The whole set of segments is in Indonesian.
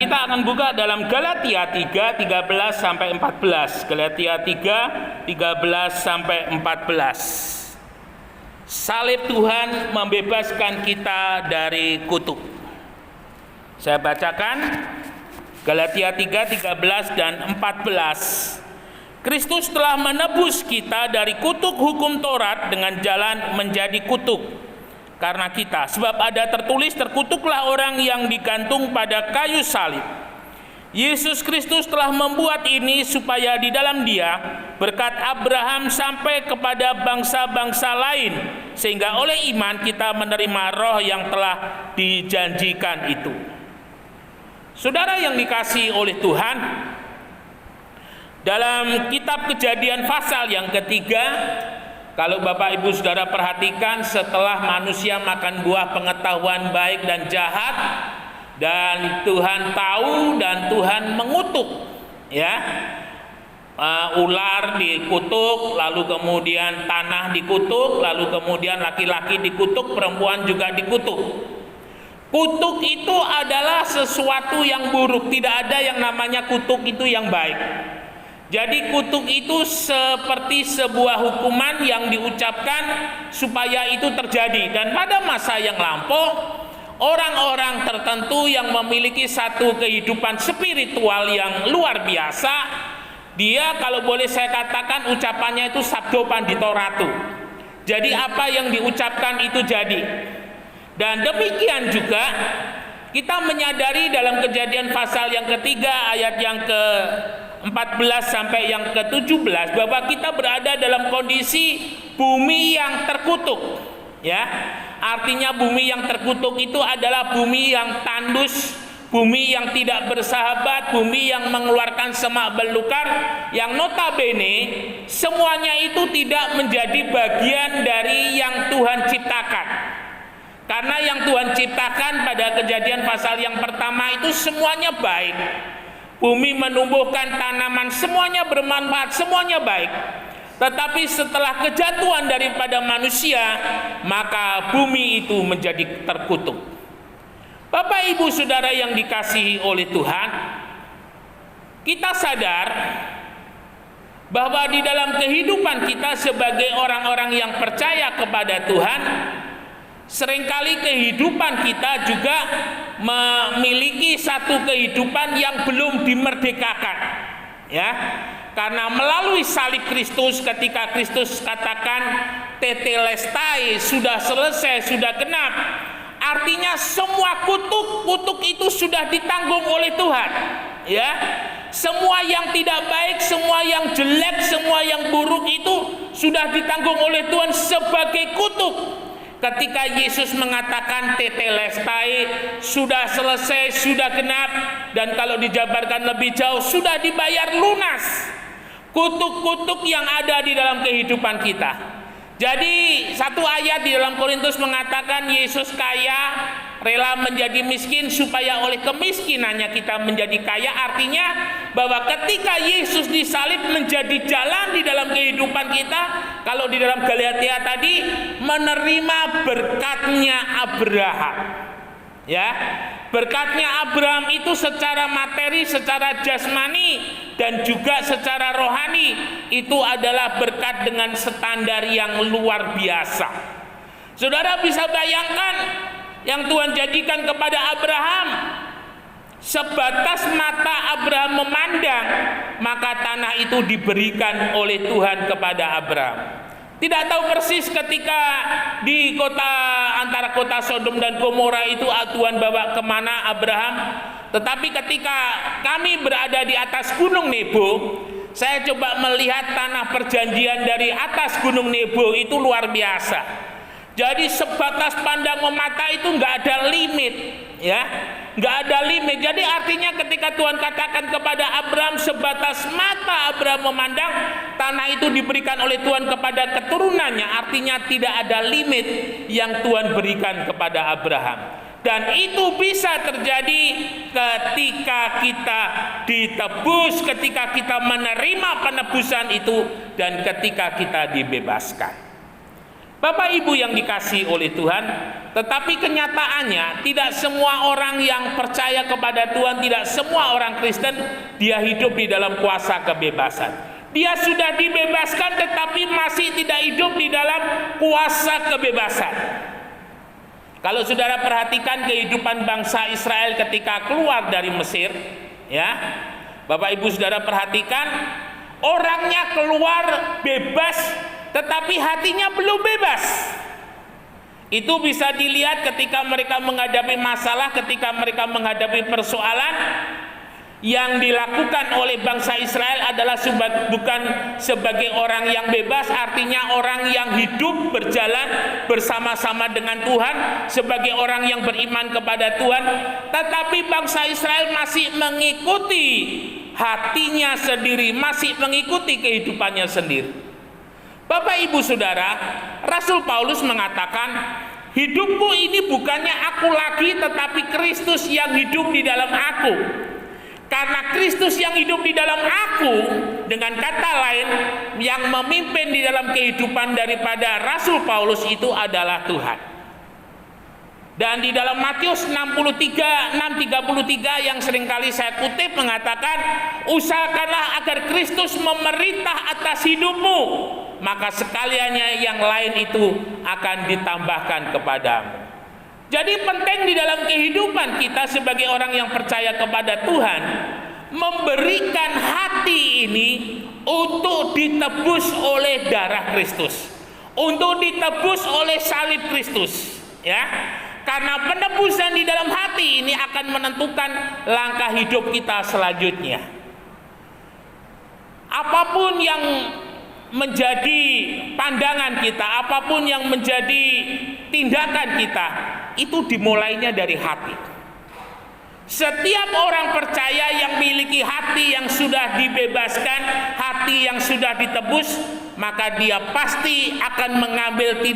Kita akan buka dalam Galatia 3, 13 sampai 14. Galatia 3, 13 sampai 14. Salib Tuhan membebaskan kita dari kutuk. Saya bacakan Galatia 3, 13 dan 14. Kristus telah menebus kita dari kutuk hukum Taurat dengan jalan menjadi kutuk karena kita. Sebab ada tertulis, terkutuklah orang yang digantung pada kayu salib. Yesus Kristus telah membuat ini supaya di dalam Dia berkat Abraham sampai kepada bangsa-bangsa lain, sehingga oleh iman kita menerima roh yang telah dijanjikan itu. Saudara yang dikasihi oleh Tuhan, dalam kitab Kejadian pasal yang ketiga, kalau Bapak Ibu Saudara perhatikan, setelah manusia makan buah pengetahuan baik dan jahat, dan Tuhan tahu dan Tuhan mengutuk, ya, ular dikutuk, lalu kemudian tanah dikutuk, lalu kemudian laki-laki dikutuk, perempuan juga dikutuk. Kutuk itu adalah sesuatu yang buruk, tidak ada yang namanya kutuk itu yang baik. Jadi kutuk itu seperti sebuah hukuman yang diucapkan supaya itu terjadi. Dan pada masa yang lampau, orang-orang tertentu yang memiliki satu kehidupan spiritual yang luar biasa, dia, kalau boleh saya katakan, ucapannya itu sabdo panditoratu. Jadi apa yang diucapkan itu jadi. Dan demikian juga kita menyadari dalam Kejadian pasal yang ketiga ayat yang ke 14 sampai yang ke-17 bahwa kita berada dalam kondisi bumi yang terkutuk, ya. Artinya bumi yang terkutuk itu adalah bumi yang tandus, bumi yang tidak bersahabat, bumi yang mengeluarkan semak belukar, yang notabene semuanya itu tidak menjadi bagian dari yang Tuhan ciptakan. Karena yang Tuhan ciptakan pada Kejadian pasal yang pertama itu semuanya baik. Bumi menumbuhkan tanaman, semuanya bermanfaat, semuanya baik. Tetapi setelah kejatuhan daripada manusia, maka bumi itu menjadi terkutuk. Bapak Ibu Saudara yang dikasihi oleh Tuhan, kita sadar bahwa di dalam kehidupan kita sebagai orang-orang yang percaya kepada Tuhan, seringkali kehidupan kita juga memiliki satu kehidupan yang belum dimerdekakan, ya. Karena melalui salib Kristus, ketika Kristus katakan tetelestai, sudah selesai, sudah genap, artinya semua kutuk itu sudah ditanggung oleh Tuhan, ya. Semua yang tidak baik, semua yang jelek, semua yang buruk itu sudah ditanggung oleh Tuhan sebagai kutuk. Ketika Yesus mengatakan tetelestai, sudah selesai, sudah genap, dan kalau dijabarkan lebih jauh, sudah dibayar lunas kutuk-kutuk yang ada di dalam kehidupan kita. Jadi satu ayat di dalam Korintus mengatakan Yesus kaya, rela menjadi miskin supaya oleh kemiskinannya kita menjadi kaya. Artinya bahwa ketika Yesus disalib menjadi jalan di dalam kehidupan kita. Kalau di dalam Galatia tadi, menerima berkatnya Abraham, ya. Berkatnya Abraham itu secara materi, secara jasmani, dan juga secara rohani. Itu adalah berkat dengan standar yang luar biasa. Saudara bisa bayangkan yang Tuhan jadikan kepada Abraham, sebatas mata Abraham memandang, maka tanah itu diberikan oleh Tuhan kepada Abraham. Tidak tahu persis ketika di antara kota Sodom dan Gomora itu Tuhan bawa kemana Abraham. Tetapi ketika kami berada di atas Gunung Nebo, saya coba melihat tanah perjanjian dari atas Gunung Nebo itu luar biasa. Jadi sebatas pandang memata itu nggak ada limit, ya, nggak ada limit. Jadi artinya ketika Tuhan katakan kepada Abraham, sebatas mata Abraham memandang, tanah itu diberikan oleh Tuhan kepada keturunannya. Artinya tidak ada limit yang Tuhan berikan kepada Abraham. Dan itu bisa terjadi ketika kita ditebus, ketika kita menerima penebusan itu, dan ketika kita dibebaskan. Bapak Ibu yang dikasihi oleh Tuhan, tetapi kenyataannya tidak semua orang yang percaya kepada Tuhan, tidak semua orang Kristen dia hidup di dalam kuasa kebebasan. Dia sudah dibebaskan tetapi masih tidak hidup di dalam kuasa kebebasan. Kalau saudara perhatikan kehidupan bangsa Israel ketika keluar dari Mesir, ya, Bapak Ibu saudara perhatikan, orangnya keluar bebas tetapi hatinya belum bebas. Itu bisa dilihat ketika mereka menghadapi masalah, ketika mereka menghadapi persoalan. Yang dilakukan oleh bangsa Israel adalah bukan sebagai orang yang bebas, artinya orang yang hidup berjalan bersama-sama dengan Tuhan, sebagai orang yang beriman kepada Tuhan, tetapi bangsa Israel masih mengikuti hatinya sendiri, masih mengikuti kehidupannya sendiri. Bapak Ibu Saudara, Rasul Paulus mengatakan, hidupku ini bukannya aku lagi, tetapi Kristus yang hidup di dalam aku. Karena Kristus yang hidup di dalam aku, dengan kata lain, yang memimpin di dalam kehidupan daripada Rasul Paulus itu adalah Tuhan. Dan di dalam Matius 6:33 yang seringkali saya kutip mengatakan, usahakanlah agar Kristus memerintah atas hidupmu, maka sekaliannya yang lain itu akan ditambahkan kepadamu. Jadi penting di dalam kehidupan kita sebagai orang yang percaya kepada Tuhan, memberikan hati ini untuk ditebus oleh darah Kristus, untuk ditebus oleh salib Kristus, ya. Karena penebusan di dalam hati ini akan menentukan langkah hidup kita selanjutnya. Apapun yang menjadi pandangan kita, apapun yang menjadi tindakan kita, itu dimulainya dari hati. Setiap orang percaya yang memiliki hati yang sudah dibebaskan, hati yang sudah ditebus, maka dia pasti akan mengambil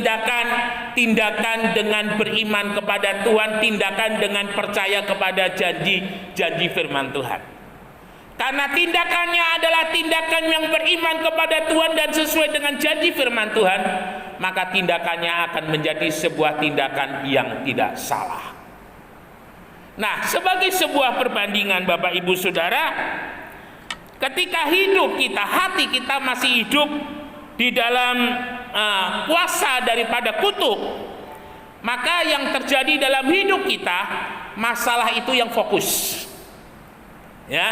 tindakan dengan beriman kepada Tuhan, tindakan dengan percaya kepada janji firman Tuhan. Karena tindakannya adalah tindakan yang beriman kepada Tuhan dan sesuai dengan janji firman Tuhan, maka tindakannya akan menjadi sebuah tindakan yang tidak salah. Nah, sebagai sebuah perbandingan Bapak Ibu Saudara, ketika hidup kita, hati kita masih hidup di dalam kuasa daripada kutuk, maka yang terjadi dalam hidup kita, masalah itu yang fokus, ya.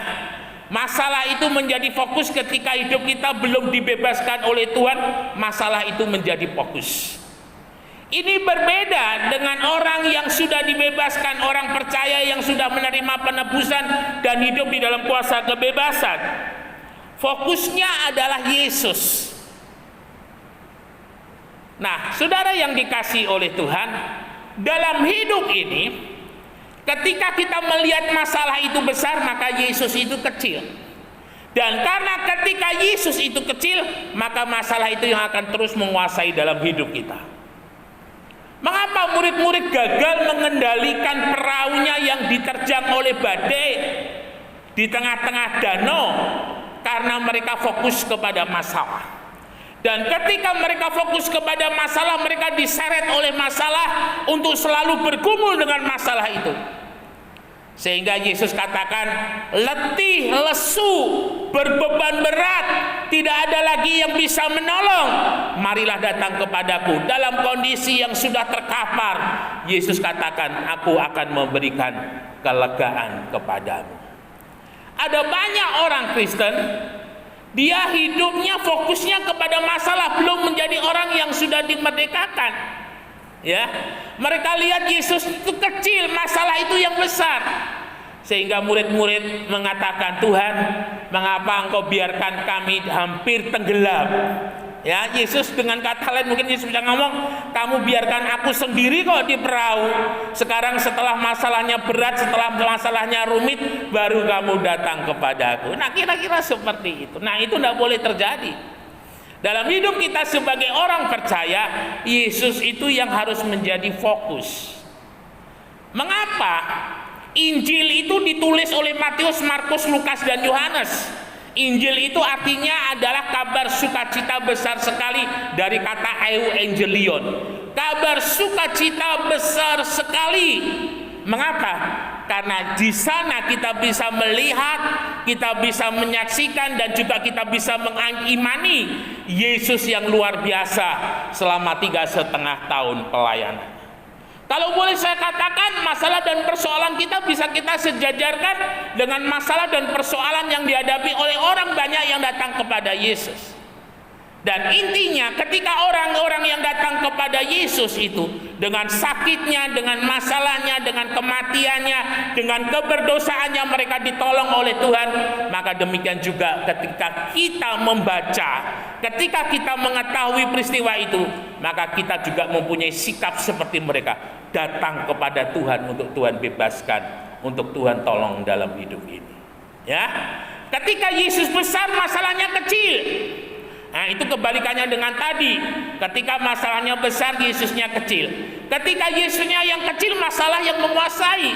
Masalah itu menjadi fokus ketika hidup kita belum dibebaskan oleh Tuhan, masalah itu menjadi fokus. Ini berbeda dengan orang yang sudah dibebaskan, orang percaya yang sudah menerima penebusan dan hidup di dalam kuasa kebebasan. Fokusnya adalah Yesus. Nah, saudara yang dikasihi oleh Tuhan, dalam hidup ini, ketika kita melihat masalah itu besar, maka Yesus itu kecil. Dan karena ketika Yesus itu kecil, maka masalah itu yang akan terus menguasai dalam hidup kita. Mengapa murid-murid gagal mengendalikan perahunya yang diterjang oleh badai di tengah-tengah danau? Karena mereka fokus kepada masalah. Dan ketika mereka fokus kepada masalah, mereka diseret oleh masalah untuk selalu bergumul dengan masalah itu. Sehingga Yesus katakan, letih, lesu, berbeban berat, tidak ada lagi yang bisa menolong, marilah datang kepadaku. Dalam kondisi yang sudah terkapar, Yesus katakan, aku akan memberikan kelegaan kepadamu. Ada banyak orang Kristen, dia hidupnya fokusnya kepada masalah, belum menjadi orang yang sudah dimerdekakan. Ya, mereka lihat Yesus itu kecil, masalah itu yang besar. Sehingga murid-murid mengatakan, Tuhan, mengapa engkau biarkan kami hampir tenggelam? Ya, Yesus dengan kata lain mungkin Yesus bisa ngomong, kamu biarkan aku sendiri kok di perahu. Sekarang setelah masalahnya berat, setelah masalahnya rumit, baru kamu datang kepadaku. Nah, kira-kira seperti itu. Nah, itu tidak boleh terjadi. Dalam hidup kita sebagai orang percaya, Yesus itu yang harus menjadi fokus. Mengapa? Injil itu ditulis oleh Matius, Markus, Lukas, dan Yohanes. Injil itu artinya adalah kabar sukacita besar sekali, dari kata euangelion. Kabar sukacita besar sekali. Mengapa? Karena di sana kita bisa melihat, kita bisa menyaksikan, dan juga kita bisa mengimani Yesus yang luar biasa selama 3,5 tahun pelayanan. Kalau boleh saya katakan, masalah dan persoalan kita bisa kita sejajarkan dengan masalah dan persoalan yang dihadapi oleh orang banyak yang datang kepada Yesus. Dan intinya ketika orang-orang yang datang kepada Yesus itu dengan sakitnya, dengan masalahnya, dengan kematiannya, dengan keberdosaannya mereka ditolong oleh Tuhan, maka demikian juga ketika kita membaca, ketika kita mengetahui peristiwa itu, maka kita juga mempunyai sikap seperti mereka, datang kepada Tuhan untuk Tuhan bebaskan, untuk Tuhan tolong dalam hidup ini. Ya, ketika Yesus besar, masalahnya kecil. Nah, itu kebalikannya dengan tadi. Ketika masalahnya besar, Yesusnya kecil. Ketika Yesusnya yang kecil, masalah yang menguasai.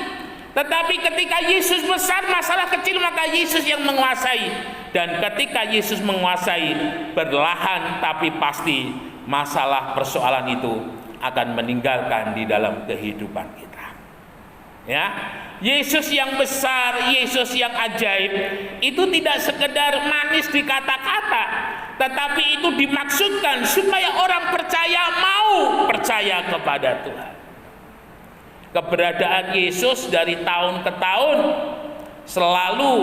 Tetapi ketika Yesus besar, masalah kecil, maka Yesus yang menguasai. Dan ketika Yesus menguasai, perlahan tapi pasti masalah persoalan itu akan meninggalkan di dalam kehidupan kita. Ya, Yesus yang besar, Yesus yang ajaib, itu tidak sekedar manis di kata-kata, tetapi itu dimaksudkan supaya orang percaya mau percaya kepada Tuhan. Keberadaan Yesus dari tahun ke tahun selalu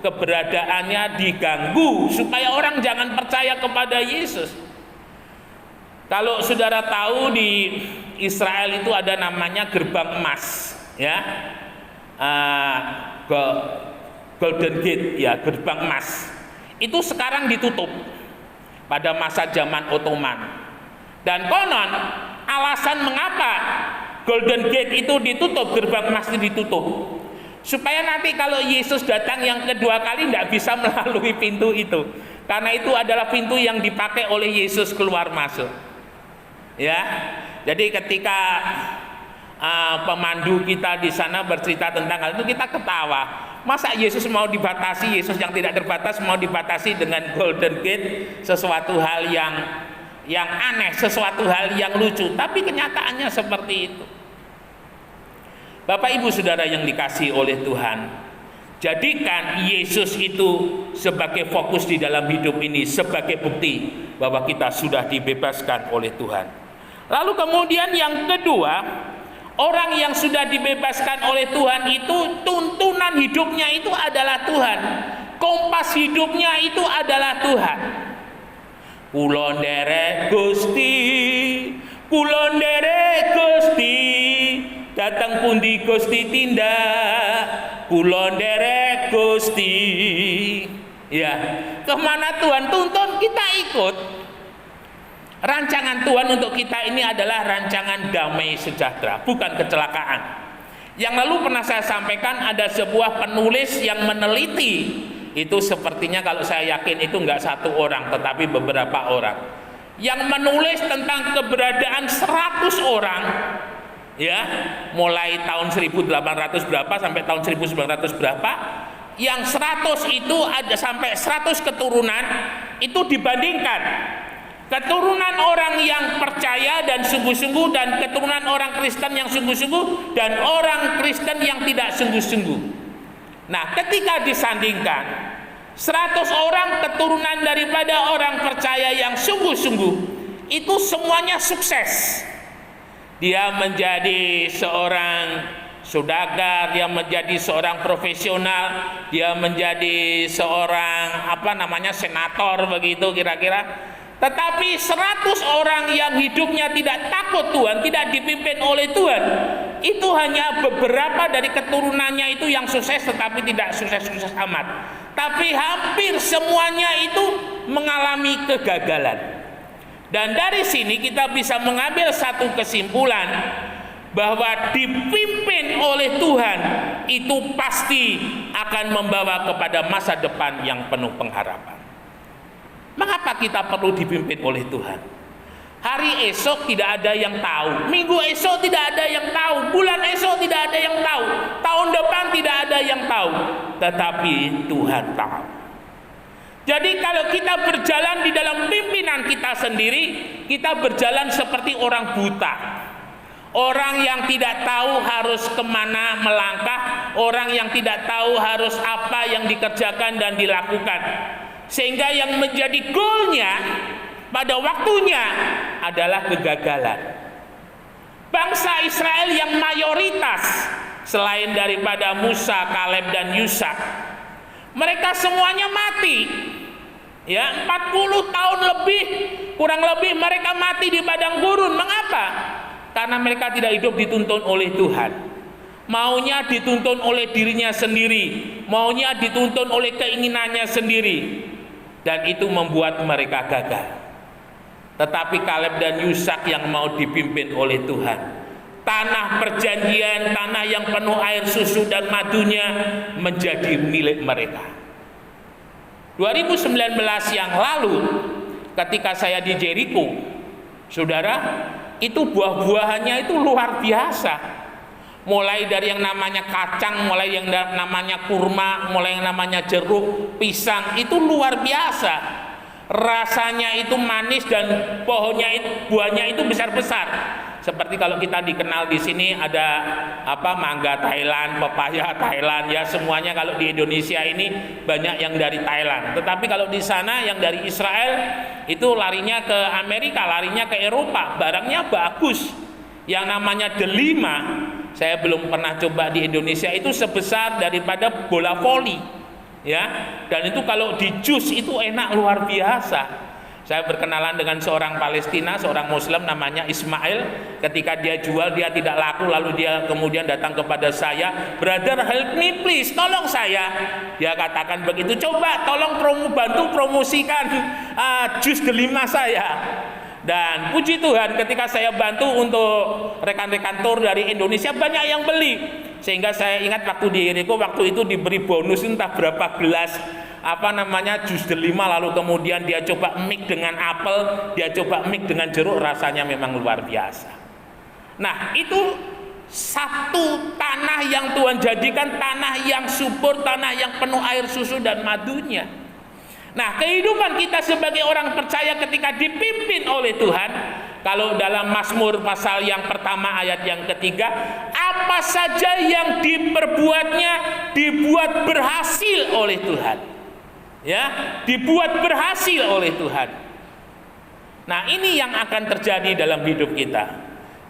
keberadaannya diganggu supaya orang jangan percaya kepada Yesus. Kalau saudara tahu, di Israel itu ada namanya gerbang emas, ya, Golden Gate, ya, gerbang emas. Itu sekarang ditutup pada masa zaman Ottoman. Dan konon alasan mengapa Golden Gate itu ditutup, gerbang emas itu ditutup, supaya nanti kalau Yesus datang yang kedua kali tidak bisa melalui pintu itu, karena itu adalah pintu yang dipakai oleh Yesus keluar masuk. Ya, jadi ketika pemandu kita di sana bercerita tentang hal itu, kita ketawa. Masa Yesus mau dibatasi, Yesus yang tidak terbatas mau dibatasi dengan Golden Gate, sesuatu hal yang aneh, sesuatu hal yang lucu, tapi kenyataannya seperti itu. Bapak Ibu Saudara yang dikasihi oleh Tuhan, jadikan Yesus itu sebagai fokus di dalam hidup ini, sebagai bukti bahwa kita sudah dibebaskan oleh Tuhan. Lalu kemudian yang kedua, orang yang sudah dibebaskan oleh Tuhan itu tuntunan hidupnya itu adalah Tuhan. Kompas hidupnya itu adalah Tuhan. Kulon derek Gusti, kulon derek Gusti, datang pundi Gusti tindak, kulon derek Gusti. Ya, kemana Tuhan tuntun kita ikut. Rancangan Tuhan untuk kita ini adalah rancangan damai sejahtera, bukan kecelakaan. Yang lalu pernah saya sampaikan, ada sebuah penulis yang meneliti, itu sepertinya kalau saya yakin itu enggak satu orang, tetapi beberapa orang, yang menulis tentang keberadaan 100 orang, ya, mulai tahun 1800 berapa sampai tahun 1900 berapa, yang 100 itu ada sampai 100 keturunan, itu dibandingkan keturunan orang yang percaya dan sungguh-sungguh, dan keturunan orang Kristen yang sungguh-sungguh, dan orang Kristen yang tidak sungguh-sungguh. Nah, ketika disandingkan 100 orang keturunan daripada orang percaya yang sungguh-sungguh, itu semuanya sukses. Dia menjadi seorang saudagar, dia menjadi seorang profesional, dia menjadi seorang senator begitu kira-kira. Tetapi 100 orang yang hidupnya tidak takut Tuhan, tidak dipimpin oleh Tuhan, itu hanya beberapa dari keturunannya itu yang sukses, tetapi tidak sukses-sukses amat. Tapi hampir semuanya itu mengalami kegagalan. Dan dari sini kita bisa mengambil satu kesimpulan, bahwa dipimpin oleh Tuhan itu pasti akan membawa kepada masa depan yang penuh pengharapan. Mengapa kita perlu dipimpin oleh Tuhan? Hari esok tidak ada yang tahu, minggu esok tidak ada yang tahu, bulan esok tidak ada yang tahu, tahun depan tidak ada yang tahu, tetapi Tuhan tahu. Jadi kalau kita berjalan di dalam pimpinan kita sendiri, kita berjalan seperti orang buta. Orang yang tidak tahu harus kemana melangkah, orang yang tidak tahu harus apa yang dikerjakan dan dilakukan. Sehingga yang menjadi goalnya pada waktunya adalah kegagalan. Bangsa Israel yang mayoritas selain daripada Musa, Kaleb dan Yusak, mereka semuanya mati. Ya, 40 tahun lebih, kurang lebih mereka mati di padang gurun. Mengapa? Karena mereka tidak hidup dituntun oleh Tuhan. Maunya dituntun oleh dirinya sendiri, maunya dituntun oleh keinginannya sendiri. Dan itu membuat mereka gagal. Tetapi Kaleb dan Yusak yang mau dipimpin oleh Tuhan, tanah perjanjian, tanah yang penuh air susu dan madunya menjadi milik mereka. 2019 yang lalu ketika saya di Jericho, saudara, itu buah-buahannya itu luar biasa. Mulai dari yang namanya kacang, mulai yang namanya kurma, mulai yang namanya jeruk, pisang, itu luar biasa. Rasanya itu manis dan pohonnya itu, buahnya itu besar-besar. Seperti kalau kita dikenal di sini ada mangga Thailand, pepaya Thailand, ya semuanya kalau di Indonesia ini banyak yang dari Thailand. Tetapi kalau di sana yang dari Israel itu larinya ke Amerika, larinya ke Eropa, barangnya bagus. Yang namanya delima, saya belum pernah coba di Indonesia, itu sebesar daripada bola voli, ya. Dan itu kalau di jus itu enak luar biasa. Saya berkenalan dengan seorang Palestina, seorang Muslim namanya Ismail. Ketika dia jual, dia tidak laku, lalu dia kemudian datang kepada saya, "Brother, help me please, tolong saya." Dia katakan begitu, "Coba tolong bantu promosikan jus delima saya." Dan puji Tuhan, ketika saya bantu untuk rekan-rekan tur dari Indonesia, banyak yang beli. Sehingga saya ingat waktu di Jericho, waktu itu diberi bonus entah berapa gelas jus delima, lalu kemudian dia coba mix dengan apel, dia coba mix dengan jeruk, rasanya memang luar biasa. Nah, itu satu tanah yang Tuhan jadikan tanah yang subur, tanah yang penuh air susu dan madunya. Nah, kehidupan kita sebagai orang percaya ketika dipimpin oleh Tuhan, kalau dalam Mazmur pasal yang pertama ayat yang ketiga, apa saja yang diperbuatnya dibuat berhasil oleh Tuhan. Ya, dibuat berhasil oleh Tuhan. Nah, ini yang akan terjadi dalam hidup kita.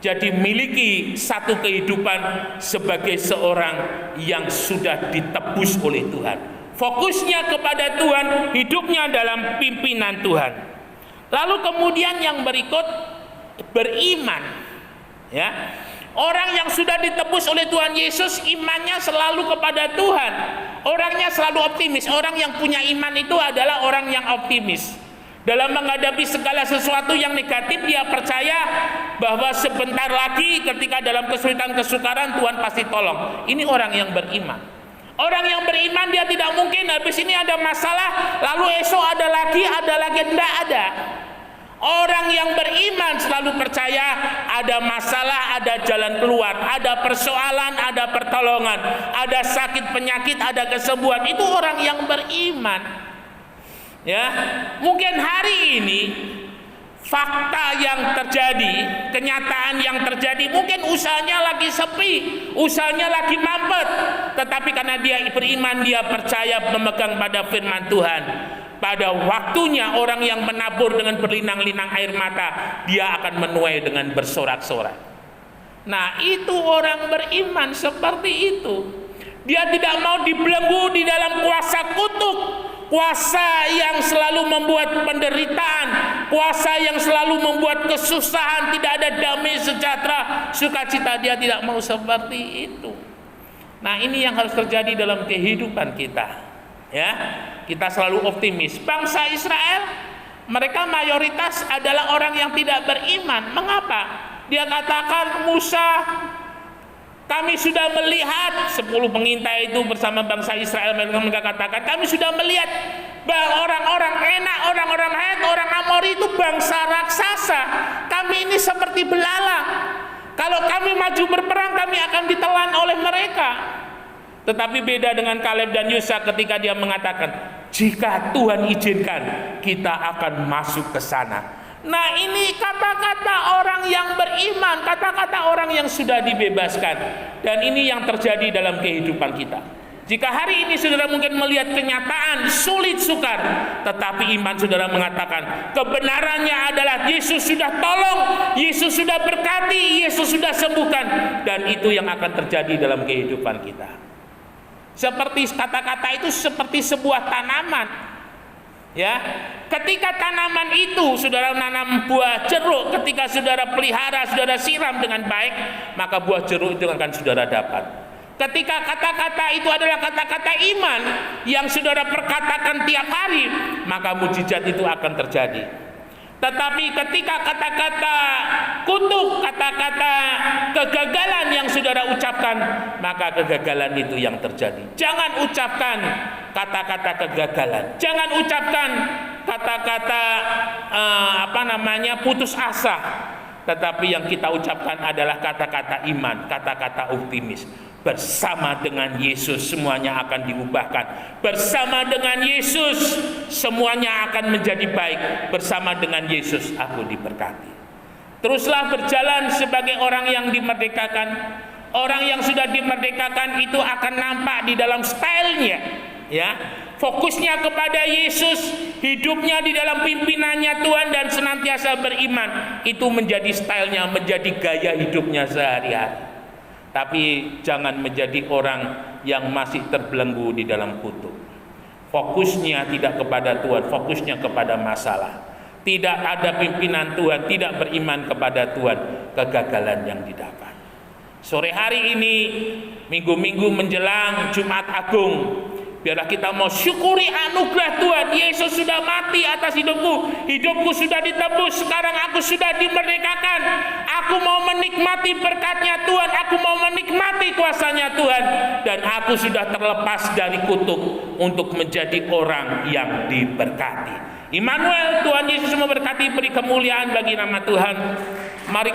Jadi miliki satu kehidupan sebagai seorang yang sudah ditebus oleh Tuhan. Fokusnya kepada Tuhan, hidupnya dalam pimpinan Tuhan. Lalu kemudian yang berikut, beriman. Ya. Orang yang sudah ditebus oleh Tuhan Yesus, imannya selalu kepada Tuhan. Orangnya selalu optimis. Orang yang punya iman itu adalah orang yang optimis. Dalam menghadapi segala sesuatu yang negatif, dia percaya bahwa sebentar lagi ketika dalam kesulitan-kesukaran Tuhan pasti tolong. Ini orang yang beriman. Orang yang beriman, dia tidak mungkin habis ini ada masalah, lalu esok ada lagi, tidak ada. Orang yang beriman selalu percaya ada masalah, ada jalan keluar, ada persoalan, ada pertolongan, ada sakit penyakit, ada kesembuhan. Itu orang yang beriman. Ya, mungkin hari ini fakta yang terjadi, kenyataan yang terjadi, mungkin usahanya lagi sepi, usahanya lagi mampet, tetapi karena dia beriman, dia percaya memegang pada firman Tuhan. Pada waktunya orang yang menabur dengan berlinang-linang air mata, dia akan menuai dengan bersorak-sorak. Nah, itu orang beriman seperti itu. Dia tidak mau dibelenggu di dalam kuasa kutuk, kuasa yang selalu membuat penderitaan, kuasa yang selalu membuat kesusahan, tidak ada damai sejahtera, sukacita. Dia tidak mau seperti itu. Nah, ini yang harus terjadi dalam kehidupan kita. Ya, kita selalu optimis. Bangsa Israel, mereka mayoritas adalah orang yang tidak beriman. Mengapa? Dia katakan, Musa, kami sudah melihat 10 pengintai itu bersama bangsa Israel. Mereka katakan, kami sudah melihat bahwa orang-orang Enak, orang-orang Het, orang Amori itu bangsa raksasa. Kami ini seperti belalang. Kalau kami maju berperang, kami akan ditelan oleh mereka. Tetapi beda dengan Kaleb dan Yusak ketika dia mengatakan, Jika Tuhan izinkan, kita akan masuk ke sana. Nah, ini kata-kata orang yang beriman, kata-kata orang yang sudah dibebaskan. Dan ini yang terjadi dalam kehidupan kita. Jika hari ini saudara mungkin melihat kenyataan sulit sukar, tetapi iman saudara mengatakan kebenarannya adalah Yesus sudah tolong, Yesus sudah berkati, Yesus sudah sembuhkan, dan itu yang akan terjadi dalam kehidupan kita. Seperti kata-kata itu seperti sebuah tanaman, ya. Ketika tanaman itu saudara nanam buah jeruk, ketika saudara pelihara, saudara siram dengan baik, maka buah jeruk itu akan saudara dapat. Ketika kata-kata itu adalah kata-kata iman yang saudara perkatakan tiap hari, maka mujizat itu akan terjadi. Tetapi ketika kata-kata kutuk, kata-kata kegagalan yang saudara ucapkan, maka kegagalan itu yang terjadi. Jangan ucapkan kata-kata kegagalan. Jangan ucapkan kata-kata putus asa. Tetapi yang kita ucapkan adalah kata-kata iman, kata-kata optimis. Bersama dengan Yesus semuanya akan diubahkan. Bersama dengan Yesus semuanya akan menjadi baik. Bersama dengan Yesus aku diberkati. Teruslah berjalan sebagai orang yang dimerdekakan. Orang yang sudah dimerdekakan itu akan nampak di dalam stylenya, ya. Fokusnya kepada Yesus, hidupnya di dalam pimpinannya Tuhan, dan senantiasa beriman. Itu menjadi stylenya, menjadi gaya hidupnya sehari-hari. Tapi jangan menjadi orang yang masih terbelenggu di dalam kutuk. Fokusnya tidak kepada Tuhan, fokusnya kepada masalah. Tidak ada pimpinan Tuhan, tidak beriman kepada Tuhan, kegagalan yang didapat. Sore hari ini, minggu-minggu menjelang Jumat Agung, biarlah kita mau syukuri anugerah Tuhan. Yesus sudah mati atas hidupku. Hidupku sudah ditebus. Sekarang aku sudah dimerdekakan. Aku mau menikmati berkatnya Tuhan. Aku mau menikmati kuasanya Tuhan. Dan aku sudah terlepas dari kutuk untuk menjadi orang yang diberkati. Immanuel, Tuhan Yesus memberkati, beri kemuliaan bagi nama Tuhan. Mari kita